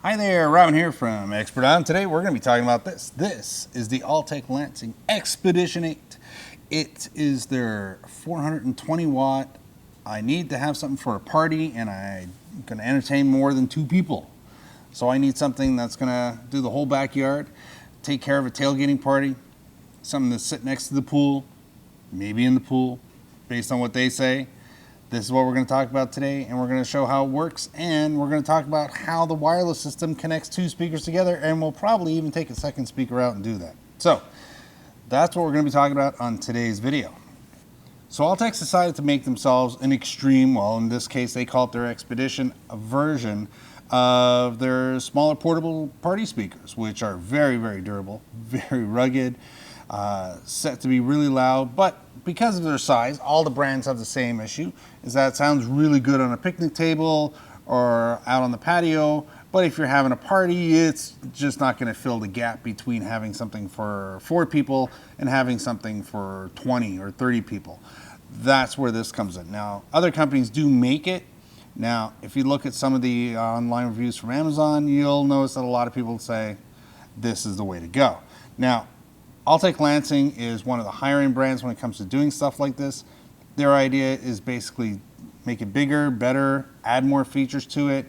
Hi there, Robin here from Xpedition. Today we're going to be talking about this. This is the Altec Lansing Xpedition 8. It is their 420 watt. I need to have something for a party and I'm going to entertain more than 2 people. So I need something that's going to do the whole backyard, take care of a tailgating party, something to sit next to the pool, maybe in the pool, based on what they say. This is what we're going to talk about today, and we're going to show how it works, and we're going to talk about how the wireless system connects 2 speakers together, and we'll probably even take a second speaker out and do that. So that's what we're going to be talking about on today's video. So Altec decided to make themselves an extreme, well in this case they call it their Xpedition, a version of their smaller portable party speakers, which are very, very durable, very rugged, set to be really loud, but because of their size, all the brands have the same issue, is that it sounds really good on a picnic table or out on the patio, but if you're having a party, it's just not going to fill the gap between having something for 4 people and having something for 20 or 30 people. That's where this comes in. Now, other companies do make it. Now, if you look at some of the online reviews from Amazon, you'll notice that a lot of people say this is the way to go. Now, Altec Lansing is one of the higher end brands when it comes to doing stuff like this. Their idea is basically make it bigger, better, add more features to it,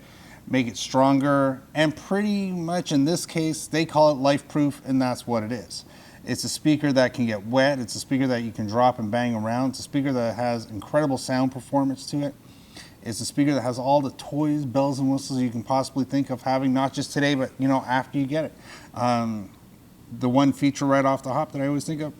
make it stronger, and pretty much in this case, they call it life-proof, and that's what it is. It's a speaker that can get wet. It's a speaker that you can drop and bang around. It's a speaker that has incredible sound performance to it. It's a speaker that has all the toys, bells, and whistles you can possibly think of having, not just today, but after you get it. The one feature right off the hop that I always think of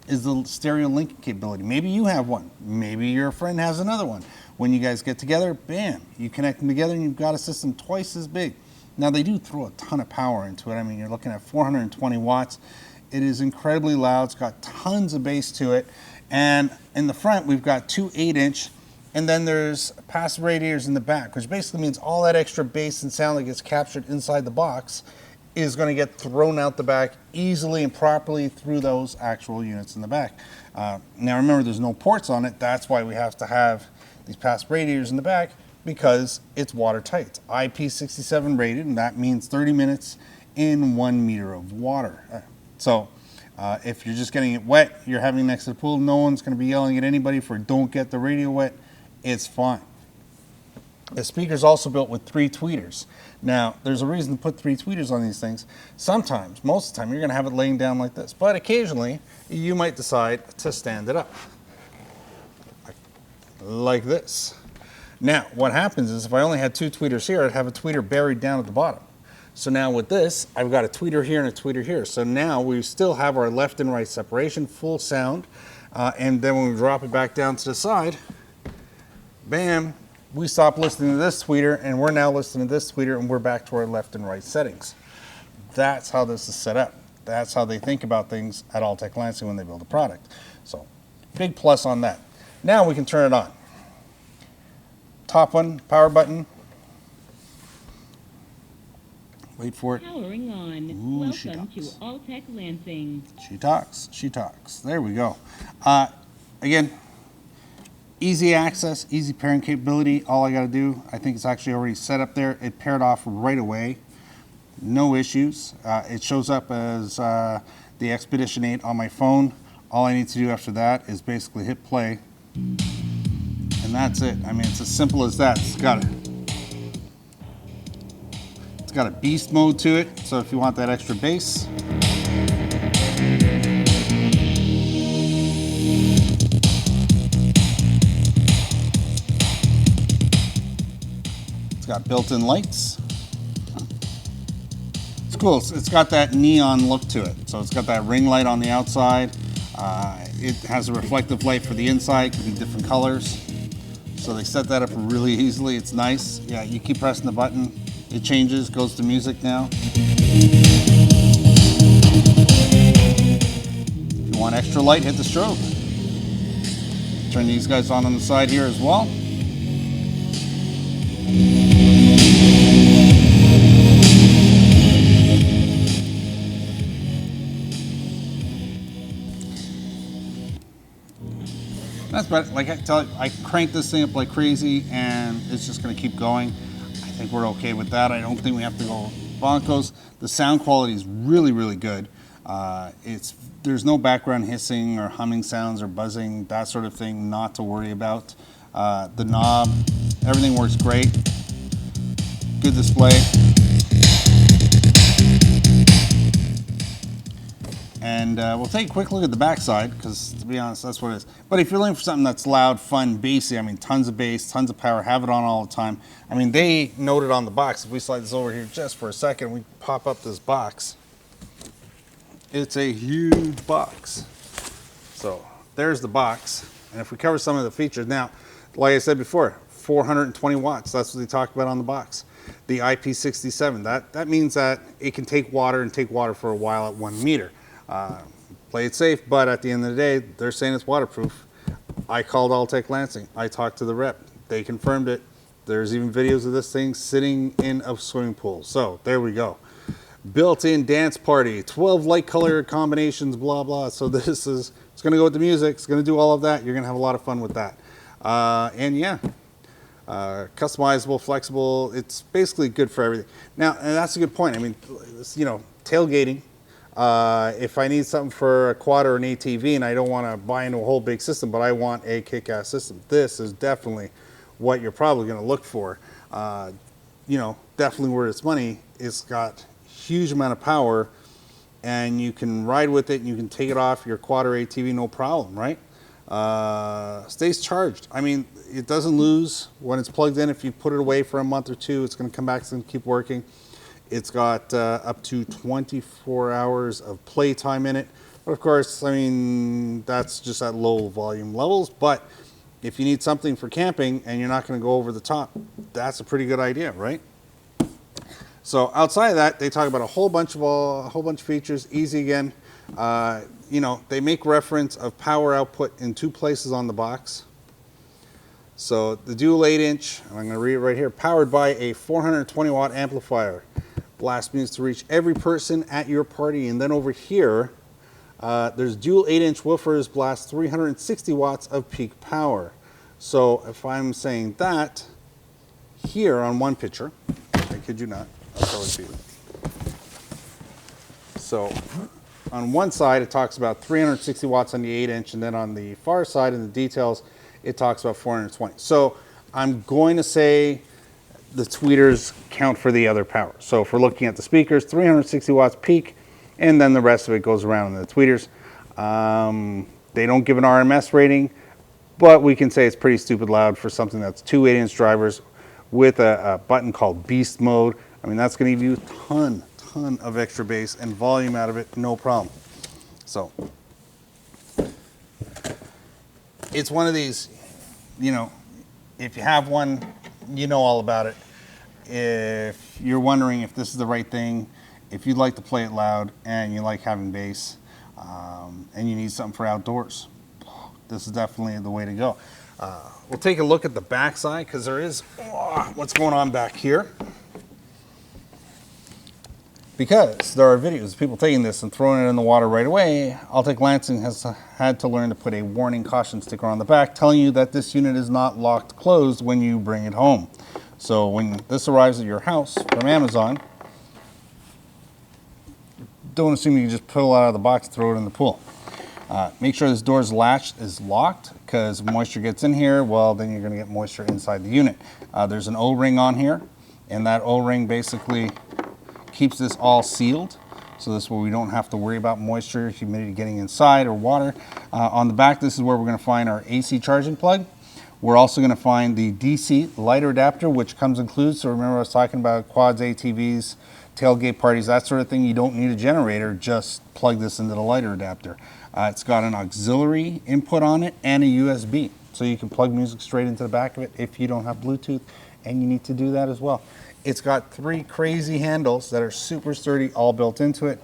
is the stereo linking capability. Maybe you have one. Maybe your friend has another one. When you guys get together, bam, you connect them together and you've got a system twice as big. Now they do throw a ton of power into it. I mean, you're looking at 420 watts. It is incredibly loud. It's got tons of bass to it. And in the front, we've got 2 8-inch, and then there's passive radiators in the back, which basically means all that extra bass and sound that gets captured inside the box is going to get thrown out the back easily and properly through those actual units in the back. Now remember, there's no ports on it. That's why we have to have these passive radiators in the back, because it's watertight. It's IP67 rated, and that means 30 minutes in 1 meter of water. So if you're just getting it wet, you're having next to the pool, no one's going to be yelling at anybody for don't get the radio wet. It's fine. The speaker's also built with 3 tweeters. Now, there's a reason to put 3 tweeters on these things. Sometimes, most of the time, you're going to have it laying down like this, but occasionally, you might decide to stand it up like this. Now, what happens is if I only had 2 tweeters here, I'd have a tweeter buried down at the bottom. So now with this, I've got a tweeter here and a tweeter here. So now we still have our left and right separation, full sound, and then when we drop it back down to the side, bam, we stop listening to this tweeter and we're now listening to this tweeter and we're back to our left and right settings. That's how this is set up. That's how they think about things at Altec Lansing when they build a product. So big plus on that. Now we can turn it on. Top one, power button. Wait for it. Powering on. Ooh, Welcome to Altec Lansing. She talks. She talks. There we go. Again, easy access, easy pairing capability. All I got to do, I think it's actually already set up there. It paired off right away. No issues. It shows up as the Xpedition 8 on my phone. All I need to do after that is basically hit play. And that's it. I mean, it's as simple as that. It's got a beast mode to it. So if you want that extra bass. It's got built-in lights. It's cool. It's got that neon look to it. So it's got that ring light on the outside. It has a reflective light for the inside. It can be different colors. So they set that up really easily. It's nice. Yeah, you keep pressing the button. It changes, goes to music now. If you want extra light, hit the strobe. Turn these guys on the side here as well. That's about it. Like I tell you, I crank this thing up like crazy and it's just gonna keep going. I think we're okay with that. I don't think we have to go bonkos. The sound quality is really, really good. There's no background hissing or humming sounds or buzzing, that sort of thing, not to worry about. The knob, everything works great. Good display. And we'll take a quick look at the backside, because to be honest, that's what it is. But if you're looking for something that's loud, fun, bassy, I mean, tons of bass, tons of power, have it on all the time. I mean, they noted on the box, if we slide this over here just for a second, we pop up this box. It's a huge box. So there's the box. And if we cover some of the features, now, like I said before, 420 watts, that's what they talked about on the box. The IP67, that means that it can take water and take water for a while at 1 meter. Play it safe, but at the end of the day, they're saying it's waterproof. I called Altec Lansing. I talked to the rep. They confirmed it. There's even videos of this thing sitting in a swimming pool. So there we go. Built-in dance party, 12 light color combinations, blah, blah. So this is, it's going to go with the music. It's going to do all of that. You're going to have a lot of fun with that. And yeah, customizable, flexible. It's basically good for everything. Now, and that's a good point. I mean, you know, tailgating. If I need something for a quad or an ATV and I don't want to buy into a whole big system, but I want a kick-ass system, this is definitely what you're probably going to look for. You know, definitely worth its money. It's got huge amount of power, and you can ride with it and you can take it off your quad or ATV no problem, right? Stays charged. I mean, it doesn't lose when it's plugged in. If you put it away for a month or two, it's going to come back, it's going to keep working. It's got up to 24 hours of playtime in it. But of course, I mean, that's just at low volume levels. But if you need something for camping and you're not going to go over the top, that's a pretty good idea, right? So outside of that, they talk about a whole bunch of features. Easy again. You know, they make reference of power output in 2 places on the box. So the dual 8-inch, I'm going to read it right here, powered by a 420 watt amplifier. Blast music to reach every person at your party. And then over here, there's dual 8-inch woofers, blast 360 watts of peak power. So if I'm saying that, here on one picture, I kid you not, I'll show it to you. So on one side, it talks about 360 watts on the 8-inch, and then on the far side in the details, it talks about 420. So I'm going to say the tweeters count for the other power. So if we're looking at the speakers, 360 watts peak, and then the rest of it goes around in the tweeters. They don't give an RMS rating, but we can say it's pretty stupid loud for something that's 2 8-inch drivers with a button called beast mode. I mean, that's going to give you a ton of extra bass and volume out of it, no problem. So it's one of these, you know, if you have one, you know all about it. If you're wondering if this is the right thing, if you'd like to play it loud and you like having bass, and you need something for outdoors, this is definitely the way to go. We'll take a look at the back side, because there is what's going on back here. Because there are videos of people taking this and throwing it in the water right away, Altec Lansing has had to learn to put a warning caution sticker on the back telling you that this unit is not locked closed when you bring it home. So when this arrives at your house from Amazon, don't assume you can just pull it out of the box and throw it in the pool. Make sure this door's latch is locked, because if moisture gets in here, well, then you're going to get moisture inside the unit. There's an O-ring on here, and that O-ring basically keeps this all sealed. So this way we don't have to worry about moisture, humidity getting inside, or water. On the back, this is where we're going to find our AC charging plug. We're also going to find the DC lighter adapter, which comes included. So remember I was talking about quads, ATVs, tailgate parties, that sort of thing. You don't need a generator, just plug this into the lighter adapter. It's got an auxiliary input on it and a USB. So you can plug music straight into the back of it if you don't have Bluetooth, and you need to do that as well. It's got 3 crazy handles that are super sturdy, all built into it.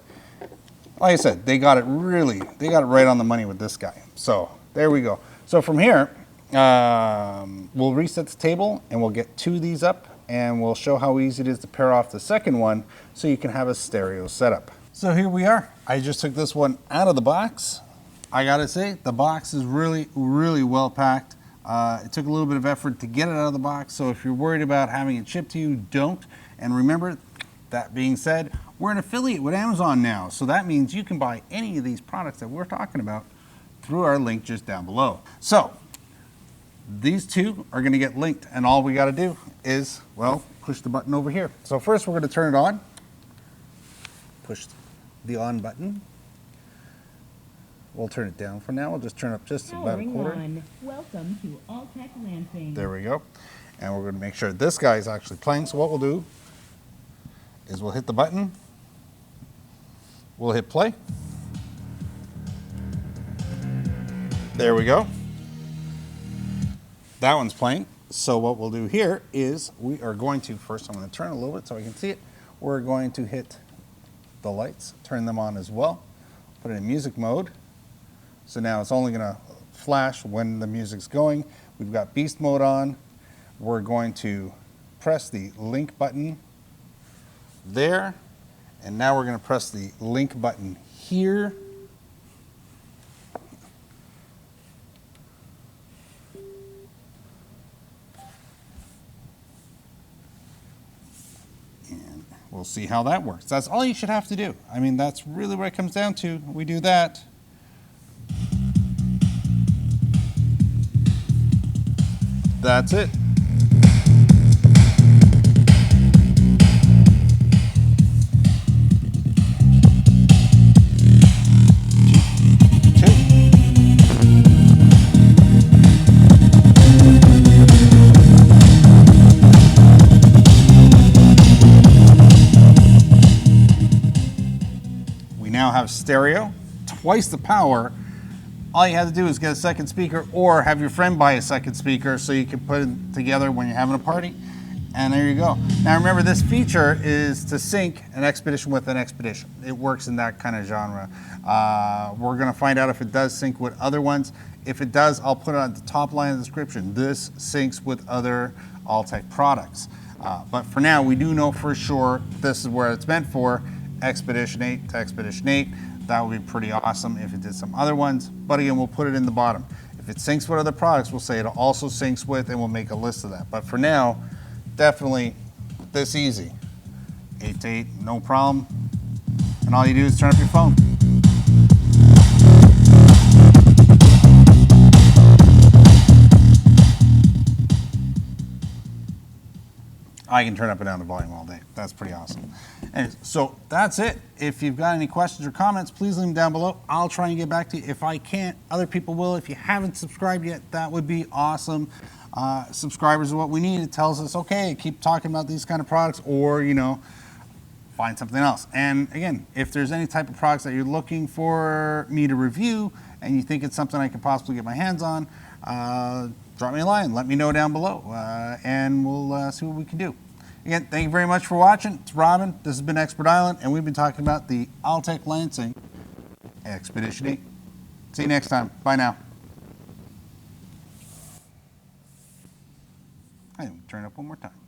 Like I said, they got it right on the money with this guy. So there we go. So from here, we'll reset the table and we'll get 2 of these up, and we'll show how easy it is to pair off the second one so you can have a stereo setup. So here we are. I just took this one out of the box. I gotta say, the box is really well packed. It took a little bit of effort to get it out of the box, so if you're worried about having it shipped to you, don't. And remember, that being said, we're an affiliate with Amazon now, so that means you can buy any of these products that we're talking about through our link just down below. So these two are going to get linked, and all we got to do is, well, push the button over here. So first we're going to turn it on. Push the on button. We'll turn it down for now. We'll just turn up just about a Powering quarter. on. Welcome to Altec Lansing. There we go. And we're going to make sure this guy is actually playing. So what we'll do is we'll hit the button. We'll hit play. There we go. That one's playing. So what we'll do here is we are going to, first I'm going to turn a little bit so I can see it. We're going to hit the lights, turn them on as well, put it in music mode. So now it's only going to flash when the music's going. We've got beast mode on. We're going to press the link button there. And now we're going to press the link button here. And we'll see how that works. That's all you should have to do. I mean, that's really what it comes down to. We do that. That's it. We now have stereo, twice the power. All you have to do is get a second speaker or have your friend buy a second speaker so you can put it together when you're having a party. And there you go. Now remember, this feature is to sync an Xpedition with an Xpedition. It works in that kind of genre. We're going to find out if it does sync with other ones. If it does, I'll put it on the top line of the description. This syncs with other Altec products. But for now, we do know for sure this is where it's meant for, Xpedition 8 to Xpedition 8. That would be pretty awesome if it did some other ones. But again, we'll put it in the bottom. If it syncs with other products, we'll say it also syncs with, and we'll make a list of that. But for now, definitely this easy. 8 to 8, no problem. And all you do is turn up your phone. I can turn up and down the volume all day. That's pretty awesome. And so that's it. If you've got any questions or comments, please leave them down below. I'll try and get back to you. If I can't, other people will. If you haven't subscribed yet, that would be awesome. Subscribers are what we need. It tells us, okay, keep talking about these kind of products, or, you know, find something else. And again, if there's any type of products that you're looking for me to review and you think it's something I could possibly get my hands on, drop me a line. Let me know down below, and we'll see what we can do. Again, thank you very much for watching. It's Robin. This has been Expert Island, and we've been talking about the Altec Lansing Xpedition 8. See you next time. Bye now. I didn't turn it up one more time.